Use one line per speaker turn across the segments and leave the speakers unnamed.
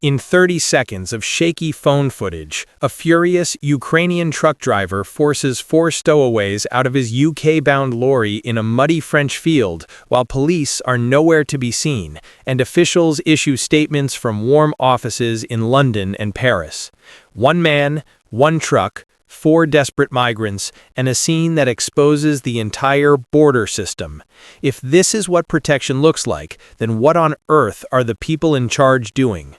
In 30 seconds of shaky phone footage, a furious Ukrainian truck driver forces 4 stowaways out of his UK-bound lorry in a muddy French field, while police are nowhere to be seen, and officials issue statements from warm offices in London and Paris. One man, one truck, 4 desperate migrants, and a scene that exposes the entire border system. If this is what protection looks like, then what on earth are the people in charge doing?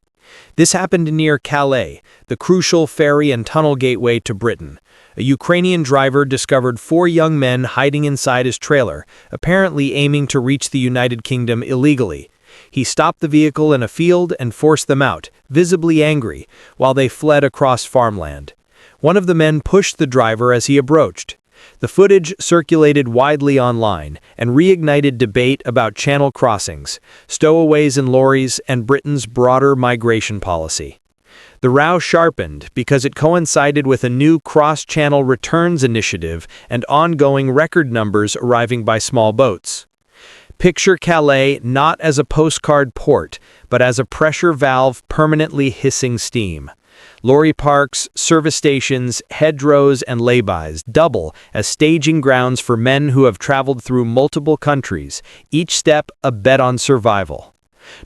This happened near Calais, the crucial ferry and tunnel gateway to Britain. A Ukrainian driver discovered 4 young men hiding inside his trailer, apparently aiming to reach the United Kingdom illegally. He stopped the vehicle in a field and forced them out, visibly angry, while they fled across farmland. One of the men pushed the driver as he approached. The footage circulated widely online and reignited debate about channel crossings, stowaways in lorries, and Britain's broader migration policy. The row sharpened because it coincided with a new cross-channel returns initiative and ongoing record numbers arriving by small boats. Picture Calais not as a postcard port, but as a pressure valve permanently hissing steam. Lorry parks, service stations, hedgerows, and laybys double as staging grounds for men who have traveled through multiple countries, each step a bet on survival.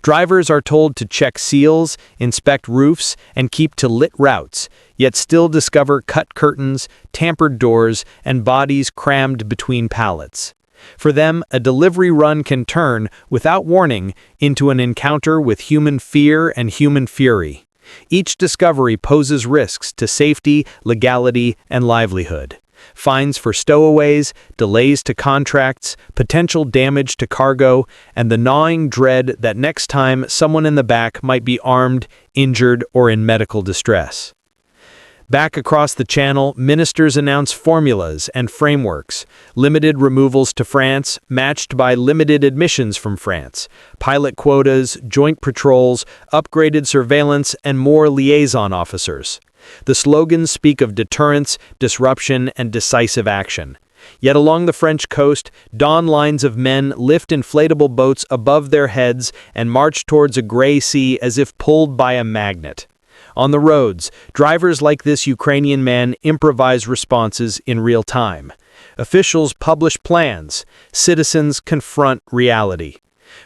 Drivers are told to check seals, inspect roofs, and keep to lit routes, yet still discover cut curtains, tampered doors, and bodies crammed between pallets. For them, a delivery run can turn, without warning, into an encounter with human fear and human fury. Each discovery poses risks to safety, legality, and livelihood. Fines for stowaways, delays to contracts, potential damage to cargo, and the gnawing dread that next time someone in the back might be armed, injured, or in medical distress. Back across the channel, ministers announce formulas and frameworks, limited removals to France, matched by limited admissions from France, pilot quotas, joint patrols, upgraded surveillance, and more liaison officers. The slogans speak of deterrence, disruption, and decisive action. Yet along the French coast, dawn lines of men lift inflatable boats above their heads and march towards a gray sea as if pulled by a magnet. On the roads, drivers like this Ukrainian man improvise responses in real time. Officials publish plans. Citizens confront reality.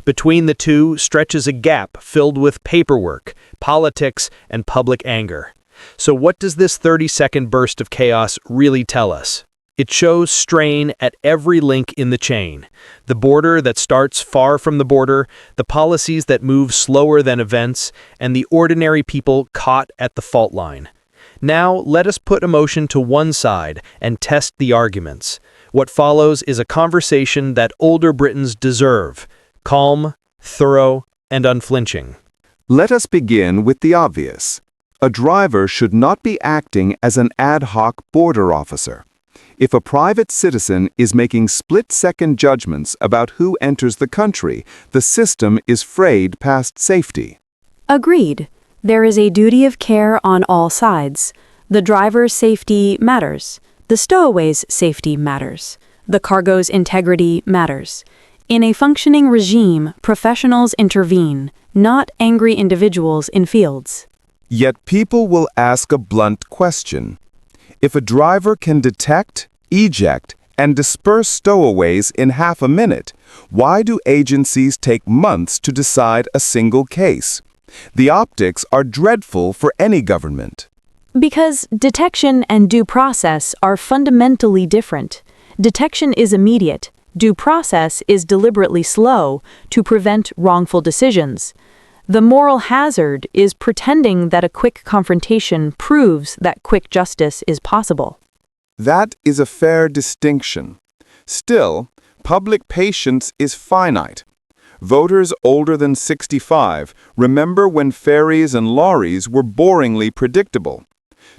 Between the two stretches a gap filled with paperwork, politics, and public anger. So what does this 30-second burst of chaos really tell us? It shows strain at every link in the chain. The border that starts far from the border, the policies that move slower than events, and the ordinary people caught at the fault line. Now, let us put emotion to one side and test the arguments. What follows is a conversation that older Britons deserve: calm, thorough, and unflinching.
Let us begin with the obvious. A driver should not be acting as an ad hoc border officer. If a private citizen is making split-second judgments about who enters the country, the system is frayed past safety.
Agreed. There is a duty of care on all sides. The driver's safety matters. The stowaway's safety matters. The cargo's integrity matters. In a functioning regime, professionals intervene, not angry individuals in fields.
Yet people will ask a blunt question. If a driver can detect, eject, and disperse stowaways in half a minute, why do agencies take months to decide a single case? The optics are dreadful for any government.
Because detection and due process are fundamentally different. Detection is immediate. Due process is deliberately slow to prevent wrongful decisions. The moral hazard is pretending that a quick confrontation proves that quick justice is possible.
That is a fair distinction. Still, public patience is finite. Voters older than 65 remember when ferries and lorries were boringly predictable.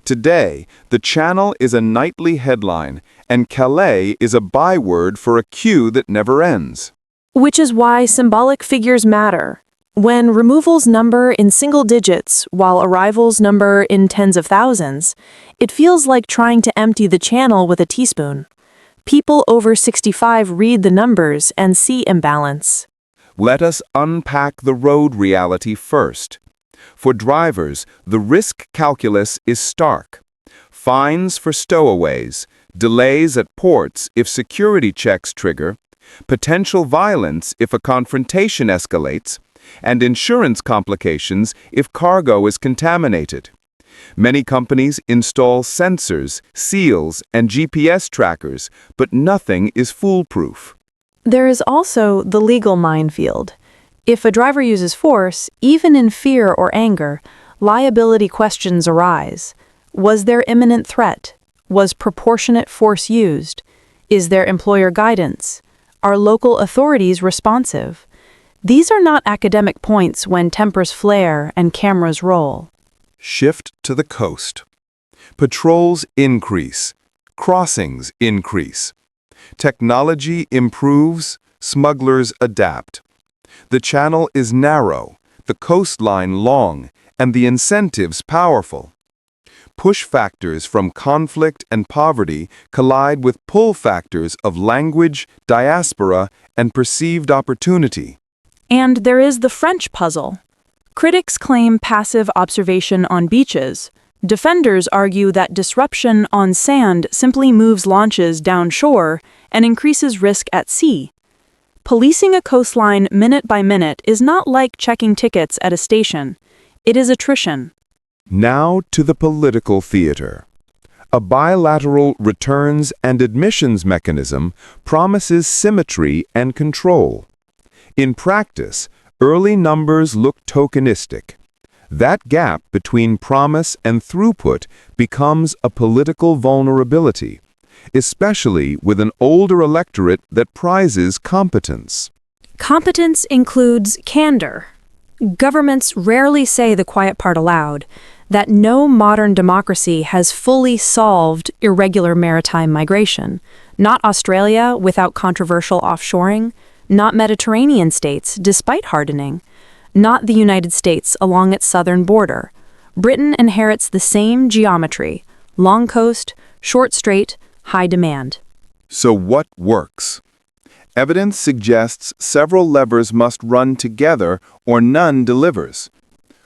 Today, the Channel is a nightly headline, and Calais is a byword for a queue that never ends.
Which is why symbolic figures matter. When removals number in single digits while arrivals number in tens of thousands, it feels like trying to empty the channel with a teaspoon. People over 65 read the numbers and see imbalance.
Let us unpack the road reality first. For drivers, the risk calculus is stark. Fines for stowaways, delays at ports if security checks trigger, potential violence if a confrontation escalates, and insurance complications if cargo is contaminated. Many companies install sensors, seals, and GPS trackers, but nothing is foolproof.
There is also the legal minefield. If a driver uses force, even in fear or anger, liability questions arise. Was there imminent threat? Was proportionate force used? Is there employer guidance? Are local authorities responsive? These are not academic points when tempers flare and cameras roll.
Shift to the coast. Patrols increase. Crossings increase. Technology improves. Smugglers adapt. The channel is narrow, the coastline long, and the incentives powerful. Push factors from conflict and poverty collide with pull factors of language, diaspora, and perceived opportunity.
And there is the French puzzle. Critics claim passive observation on beaches. Defenders argue that disruption on sand simply moves launches downshore and increases risk at sea. Policing a coastline minute by minute is not like checking tickets at a station. It is attrition.
Now to the political theater. A bilateral returns and admissions mechanism promises symmetry and control. In practice, early numbers look tokenistic. That gap between promise and throughput becomes a political vulnerability, especially with an older electorate that prizes competence.
Competence includes candor. Governments rarely say the quiet part aloud, that no modern democracy has fully solved irregular maritime migration. Not Australia without controversial offshoring, not Mediterranean states despite hardening, not the United States along its southern border. Britain inherits the same geometry: long coast, short strait, high demand.
So what works? Evidence suggests several levers must run together or none delivers.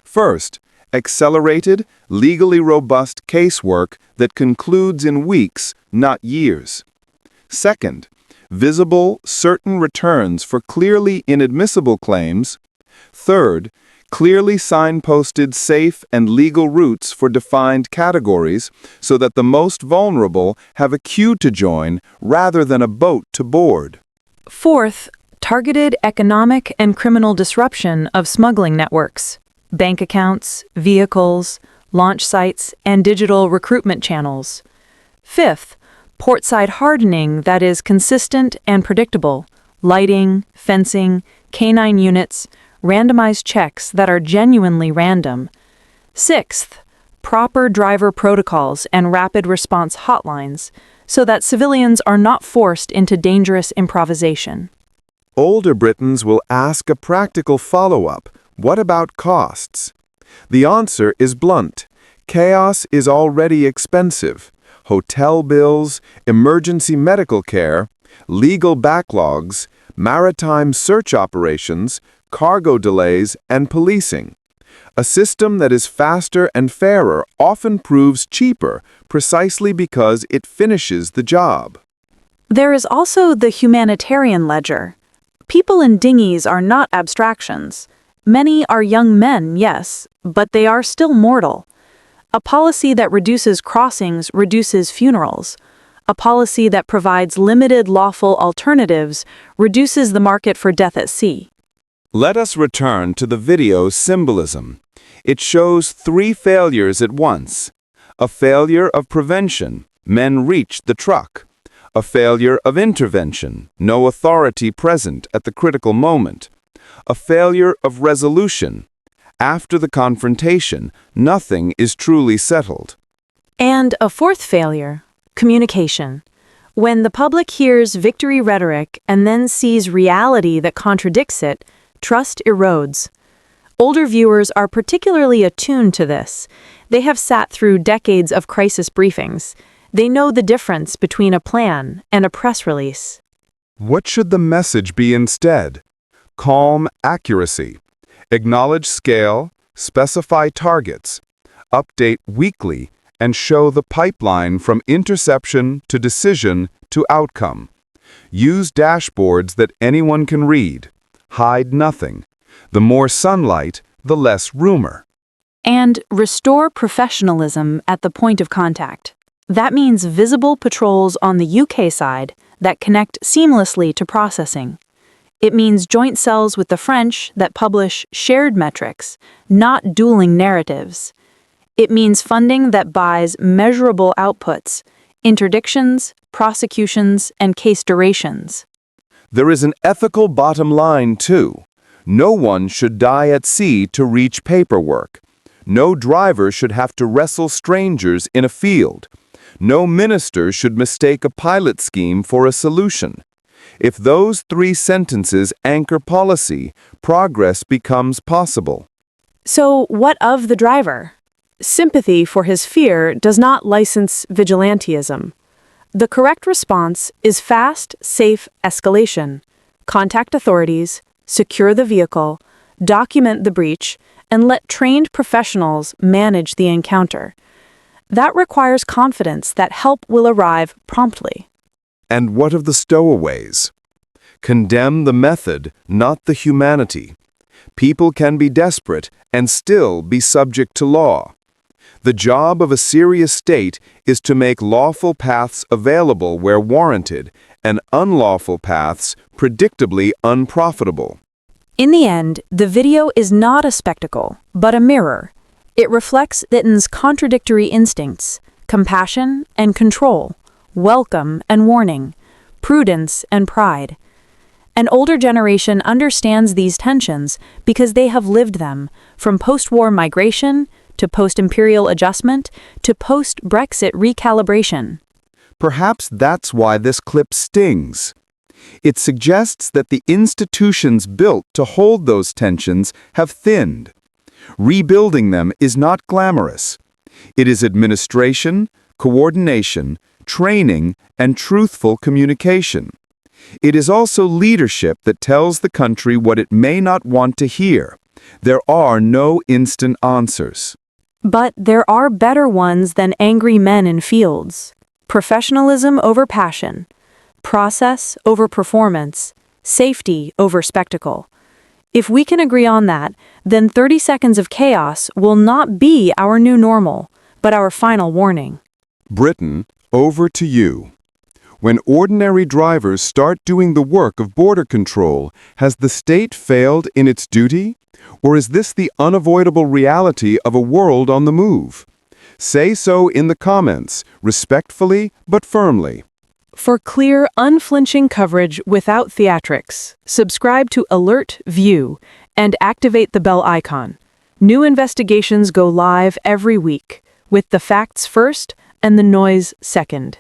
First, accelerated, legally robust casework that concludes in weeks, not years. Second, visible, certain returns for clearly inadmissible claims. Third, clearly signposted safe and legal routes for defined categories so that the most vulnerable have a queue to join rather than a boat to board.
Fourth, targeted economic and criminal disruption of smuggling networks. Bank accounts, vehicles, launch sites, and digital recruitment channels. Fifth, portside hardening that is consistent and predictable. Lighting, fencing, canine units, randomized checks that are genuinely random. Sixth, proper driver protocols and rapid response hotlines so that civilians are not forced into dangerous improvisation.
Older Britons will ask a practical follow-up. What about costs? The answer is blunt. Chaos is already expensive. Hotel bills, emergency medical care, legal backlogs, maritime search operations, cargo delays, and policing. A system that is faster and fairer often proves cheaper precisely because it finishes the job.
There is also the humanitarian ledger. People in dinghies are not abstractions. Many are young men, yes, but they are still mortal. A policy that reduces crossings reduces funerals. A policy that provides limited lawful alternatives reduces the market for death at sea.
Let us return to the video's symbolism. It shows three failures at once. A failure of prevention, men reached the truck. A failure of intervention, no authority present at the critical moment. A failure of resolution. After the confrontation, nothing is truly settled.
And a fourth failure, communication. When the public hears victory rhetoric and then sees reality that contradicts it, trust erodes. Older viewers are particularly attuned to this. They have sat through decades of crisis briefings. They know the difference between a plan and a press release.
What should the message be instead? Calm accuracy. Acknowledge scale, specify targets, update weekly, and show the pipeline from interception to decision to outcome. Use dashboards that anyone can read. Hide nothing. The more sunlight, the less rumor.
And restore professionalism at the point of contact. That means visible patrols on the UK side that connect seamlessly to processing. It means joint cells with the French that publish shared metrics, not dueling narratives. It means funding that buys measurable outputs, interdictions, prosecutions, and case durations.
There is an ethical bottom line, too. No one should die at sea to reach paperwork. No driver should have to wrestle strangers in a field. No minister should mistake a pilot scheme for a solution. If those 3 sentences anchor policy, progress becomes possible.
So, what of the driver? Sympathy for his fear does not license vigilantism. The correct response is fast, safe escalation. Contact authorities, secure the vehicle, document the breach, and let trained professionals manage the encounter. That requires confidence that help will arrive promptly.
And what of the stowaways? Condemn the method, not the humanity. People can be desperate and still be subject to law. The job of a serious state is to make lawful paths available where warranted and unlawful paths predictably unprofitable.
In the end, the video is not a spectacle, but a mirror. It reflects Britain's contradictory instincts, compassion and control, welcome and warning, prudence and pride. An older generation understands these tensions because they have lived them, from post-war migration to post-imperial adjustment to post-Brexit recalibration.
Perhaps that's why this clip stings. It suggests that the institutions built to hold those tensions have thinned. Rebuilding them is not glamorous. It is administration, coordination, training, and truthful communication. It is also leadership that tells the country what it may not want to hear. There are no instant answers.
But there are better ones than angry men in fields. Professionalism over passion. Process over performance. Safety over spectacle. If we can agree on that, then 30 seconds of chaos will not be our new normal, but our final warning.
Britain, over to you. When ordinary drivers start doing the work of border control, has the state failed in its duty? Or is this the unavoidable reality of a world on the move? Say so in the comments, respectfully but firmly.
For clear, unflinching coverage without theatrics, subscribe to Alert View and activate the bell icon. New investigations go live every week, with the facts first and the noise second.